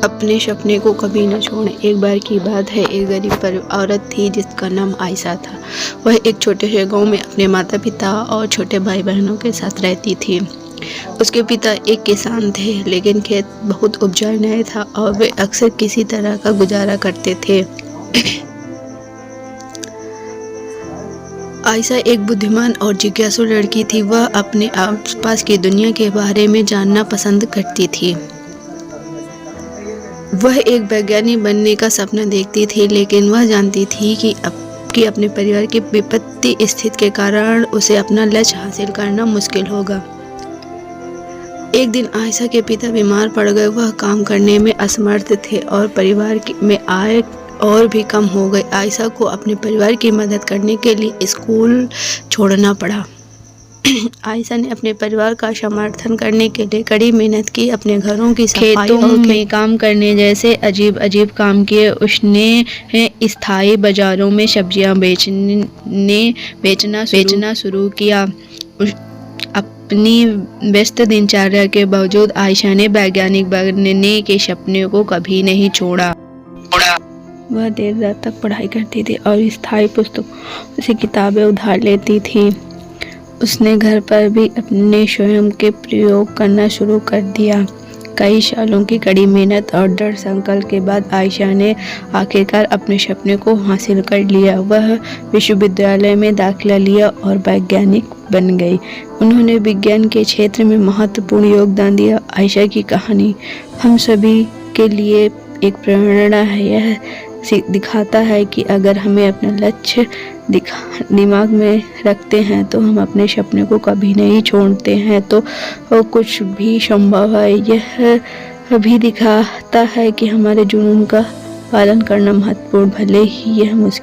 अपने सपने को कभी न छोड़ें। एक बार की बात है, एक गरीब औरत थी जिसका नाम आयशा था। वह एक छोटे से गांव में अपने माता पिता और छोटे भाई बहनों के साथ रहती थी। उसके पिता एक किसान थे, लेकिन खेत बहुत उपजाऊ नहीं था और वे अक्सर किसी तरह का गुजारा करते थे। आयशा एक बुद्धिमान और जिज्ञासु लड़की थी। वह अपने आसपास की दुनिया के बारे में जानना पसंद करती थी। वह एक वैज्ञानिक बनने का सपना देखती थी, लेकिन वह जानती थी कि अपने परिवार की विपत्ति स्थिति के कारण उसे अपना लक्ष्य हासिल करना मुश्किल होगा। एक दिन आयशा के पिता बीमार पड़ गए। वह काम करने में असमर्थ थे और परिवार में आय और भी कम हो गई। आयशा को अपने परिवार की मदद करने के लिए स्कूल छोड़ना पड़ा। आयशा ने अपने परिवार का समर्थन करने के लिए कड़ी मेहनत की। अपने घरों की सफाई, खेतों में काम करने जैसे अजीब काम किए। उसने स्थायी बाजारों में सब्जियां बेचना शुरू किया। अपनी व्यस्त दिनचर्या के बावजूद आयशा ने वैज्ञानिक बनने के सपने को कभी नहीं छोड़ा। वह देर रात तक पढ़ाई करती थी और स्थायी पुस्तकों से किताबें उधार लेती थी। उसने घर पर भी अपने स्वयं के प्रयोग करना शुरू कर दिया। कई सालों की कड़ी मेहनत और दृढ़ संकल्प के बाद आयशा ने आखिरकार अपने सपने को हासिल कर लिया। वह विश्वविद्यालय में दाखिला लिया और वैज्ञानिक बन गई। उन्होंने विज्ञान के क्षेत्र में महत्वपूर्ण योगदान दिया। आयशा की कहानी हम सभी के लिए एक प्रेरणा है। यह दिखाता है कि अगर हमें अपना लक्ष्य दिमाग में रखते हैं तो हम अपने सपने को कभी नहीं छोड़ते हैं तो कुछ भी संभव है। यह भी दिखाता है कि हमारे जुनून का पालन करना महत्वपूर्ण, भले ही यह मुश्किल